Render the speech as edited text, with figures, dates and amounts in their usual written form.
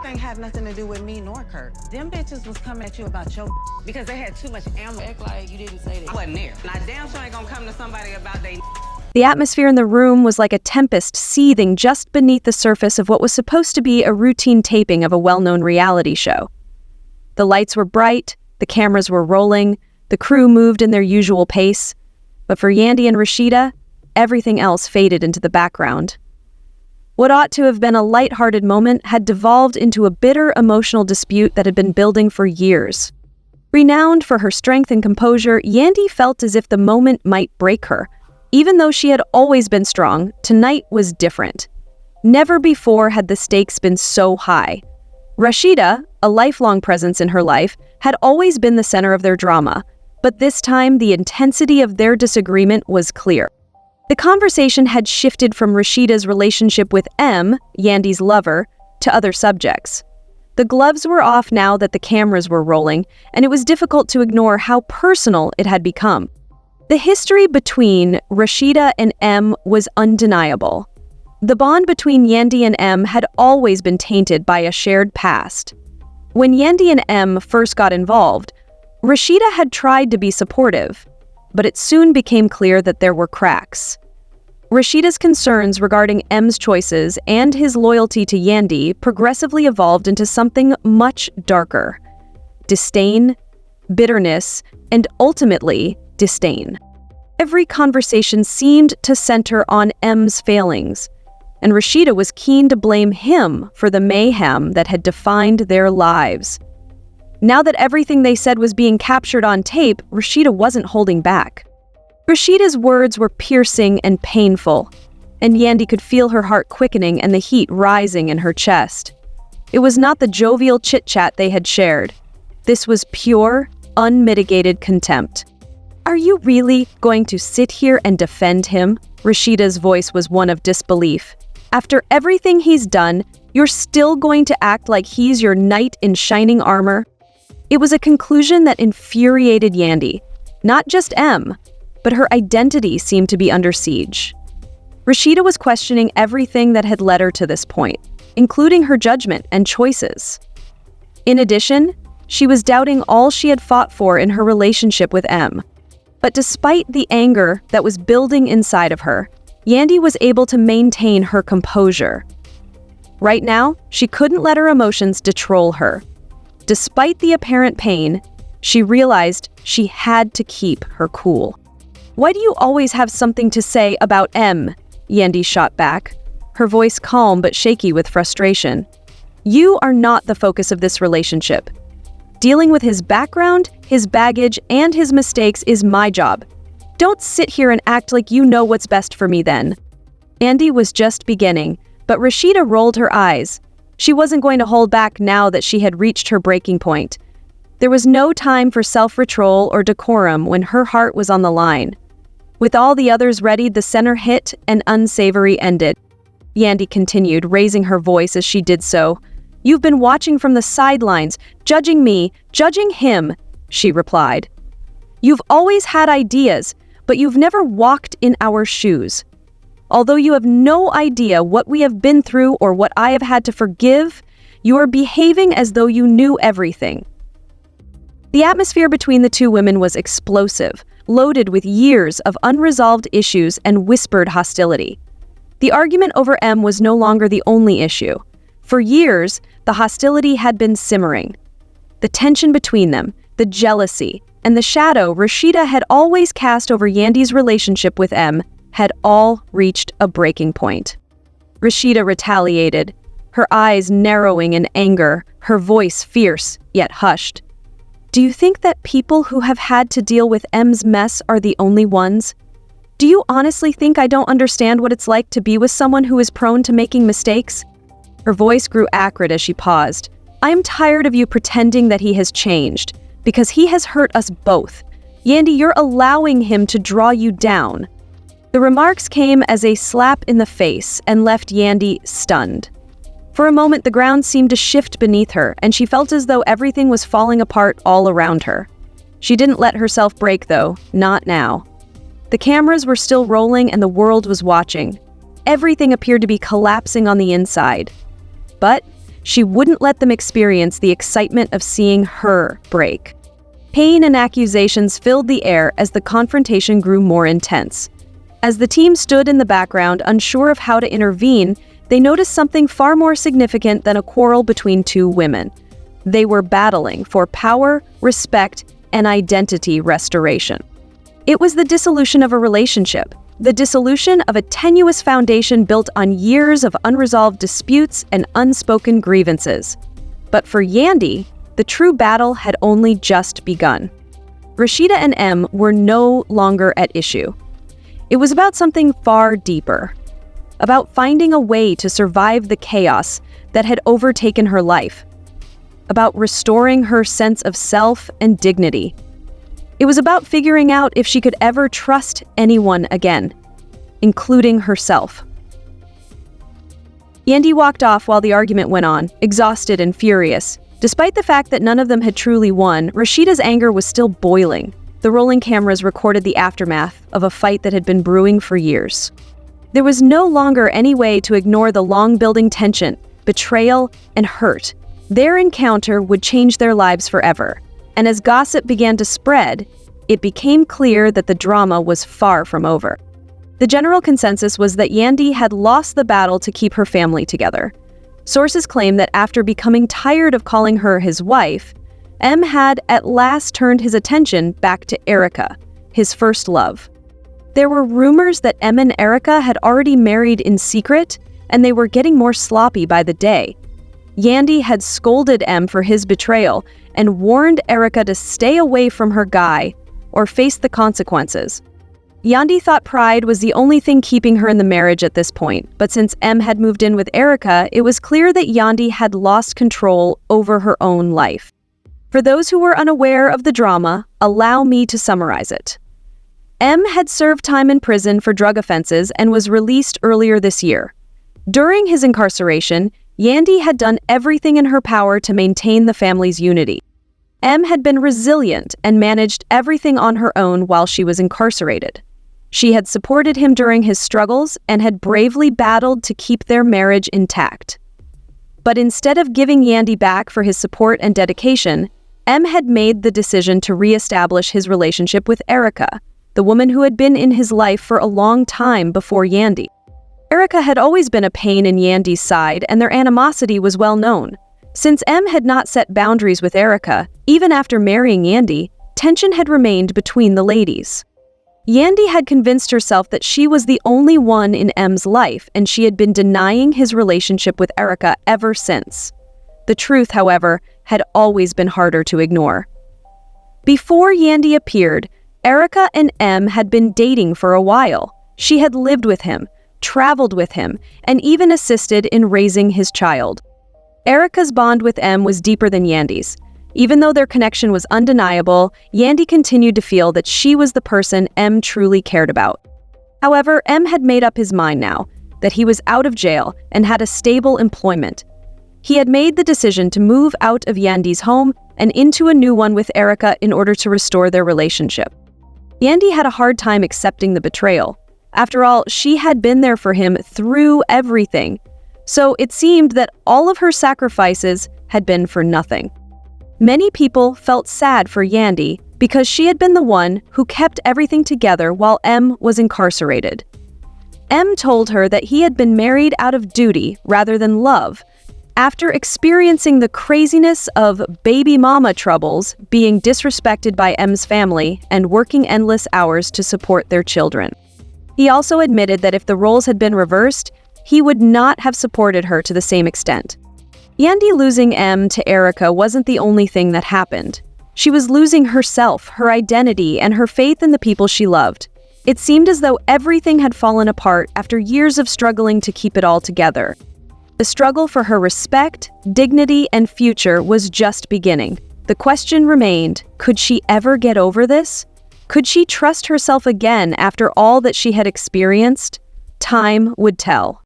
thing had nothing to do with me nor Kirk. Them bitches was coming at you about your because they had too much ammo. Act like you didn't say that. I wasn't there. And I damn sure ain't gonna come to somebody about they. The atmosphere in the room was like a tempest seething just beneath the surface of what was supposed to be a routine taping of a well-known reality show. The lights were bright, the cameras were rolling, the crew moved in their usual pace, but for Yandy and Rasheeda, everything else faded into the background. What ought to have been a light-hearted moment had devolved into a bitter emotional dispute that had been building for years. Renowned for her strength and composure, Yandy felt as if the moment might break her. Even though she had always been strong, tonight was different. Never before had the stakes been so high. Rasheeda, a lifelong presence in her life, had always been the center of their drama, but this time the intensity of their disagreement was clear. The conversation had shifted from Rasheeda's relationship with M, Yandy's lover, to other subjects. The gloves were off now that the cameras were rolling, and it was difficult to ignore how personal it had become. The history between Rasheeda and M was undeniable. The bond between Yandy and M had always been tainted by a shared past. When Yandy and M first got involved, Rasheeda had tried to be supportive, but it soon became clear that there were cracks. Rasheeda's concerns regarding M's choices and his loyalty to Yandy progressively evolved into something much darker: disdain, bitterness, and ultimately, disdain. Every conversation seemed to center on M's failings, and Rasheeda was keen to blame him for the mayhem that had defined their lives. Now that everything they said was being captured on tape, Rasheeda wasn't holding back. Rasheeda's words were piercing and painful, and Yandy could feel her heart quickening and the heat rising in her chest. It was not the jovial chit-chat they had shared. This was pure, unmitigated contempt. "Are you really going to sit here and defend him?" Rasheeda's voice was one of disbelief. "After everything he's done, you're still going to act like he's your knight in shining armor?" It was a conclusion that infuriated Yandy. Not just M, but her identity seemed to be under siege. Rasheeda was questioning everything that had led her to this point, including her judgment and choices. In addition, she was doubting all she had fought for in her relationship with M. But despite the anger that was building inside of her, Yandy was able to maintain her composure. Right now, she couldn't let her emotions control her. Despite the apparent pain, she realized she had to keep her cool. "Why do you always have something to say about M?" Yandy shot back, her voice calm but shaky with frustration. "You are not the focus of this relationship. Dealing with his background, his baggage, and his mistakes is my job. Don't sit here and act like you know what's best for me then." Yandy was just beginning, but Rasheeda rolled her eyes. She wasn't going to hold back now that she had reached her breaking point. There was no time for self-control or decorum when her heart was on the line. With all the others ready, the center hit and unsavory ended. Yandy continued, raising her voice as she did so. "You've been watching from the sidelines, judging me, judging him," she replied. "You've always had ideas, but you've never walked in our shoes. Although you have no idea what we have been through or what I have had to forgive, you are behaving as though you knew everything." The atmosphere between the two women was explosive, loaded with years of unresolved issues and whispered hostility. The argument over M was no longer the only issue. For years, the hostility had been simmering. The tension between them, the jealousy, and the shadow Rasheeda had always cast over Yandy's relationship with M had all reached a breaking point. Rasheeda retaliated, her eyes narrowing in anger, her voice fierce yet hushed. "Do you think that people who have had to deal with M's mess are the only ones? Do you honestly think I don't understand what it's like to be with someone who is prone to making mistakes?" Her voice grew acrid as she paused. "I am tired of you pretending that he has changed, because he has hurt us both. Yandy, you're allowing him to draw you down." The remarks came as a slap in the face and left Yandy stunned. For a moment, the ground seemed to shift beneath her, and she felt as though everything was falling apart all around her. She didn't let herself break, though, not now. The cameras were still rolling and the world was watching. Everything appeared to be collapsing on the inside. But she wouldn't let them experience the excitement of seeing her break. Pain and accusations filled the air as the confrontation grew more intense. As the team stood in the background, unsure of how to intervene, they noticed something far more significant than a quarrel between two women. They were battling for power, respect, and identity restoration. It was the dissolution of a relationship, the dissolution of a tenuous foundation built on years of unresolved disputes and unspoken grievances. But for Yandy, the true battle had only just begun. Rasheeda and M were no longer at issue. It was about something far deeper, about finding a way to survive the chaos that had overtaken her life, about restoring her sense of self and dignity. It was about figuring out if she could ever trust anyone again, including herself. Yandy walked off while the argument went on, exhausted and furious. Despite the fact that none of them had truly won, Rasheeda's anger was still boiling. The rolling cameras recorded the aftermath of a fight that had been brewing for years. There was no longer any way to ignore the long-building tension, betrayal, and hurt. Their encounter would change their lives forever. And as gossip began to spread, it became clear that the drama was far from over. The general consensus was that Yandy had lost the battle to keep her family together. Sources claim that after becoming tired of calling her his wife, M had at last turned his attention back to Erica, his first love. There were rumors that M and Erica had already married in secret, and they were getting more sloppy by the day. Yandy had scolded M for his betrayal and warned Erica to stay away from her guy or face the consequences. Yandy thought pride was the only thing keeping her in the marriage at this point, but since M had moved in with Erica, it was clear that Yandy had lost control over her own life. For those who were unaware of the drama, allow me to summarize it. M had served time in prison for drug offenses and was released earlier this year. During his incarceration, Yandy had done everything in her power to maintain the family's unity. M had been resilient and managed everything on her own while she was incarcerated. She had supported him during his struggles and had bravely battled to keep their marriage intact. But instead of giving Yandy back for his support and dedication, M had made the decision to reestablish his relationship with Erica, the woman who had been in his life for a long time before Yandy. Erica had always been a pain in Yandy's side, and their animosity was well known. Since M had not set boundaries with Erica, even after marrying Yandy, tension had remained between the ladies. Yandy had convinced herself that she was the only one in M's life, and she had been denying his relationship with Erica ever since. The truth, however, had always been harder to ignore. Before Yandy appeared, Erica and M had been dating for a while. She had lived with him, traveled with him, and even assisted in raising his child. Erica's bond with M was deeper than Yandy's. Even though their connection was undeniable, Yandy continued to feel that she was the person M truly cared about. However, M had made up his mind now, that he was out of jail and had a stable employment. He had made the decision to move out of Yandy's home and into a new one with Erica in order to restore their relationship. Yandy had a hard time accepting the betrayal. After all, she had been there for him through everything. So it seemed that all of her sacrifices had been for nothing. Many people felt sad for Yandy because she had been the one who kept everything together while M was incarcerated. M told her that he had been married out of duty rather than love, after experiencing the craziness of baby mama troubles, being disrespected by M's family, and working endless hours to support their children. He also admitted that if the roles had been reversed, he would not have supported her to the same extent. Yandy losing M to Erica wasn't the only thing that happened. She was losing herself, her identity, and her faith in the people she loved. It seemed as though everything had fallen apart after years of struggling to keep it all together. The struggle for her respect, dignity, and future was just beginning. The question remained, could she ever get over this? Could she trust herself again after all that she had experienced? Time would tell.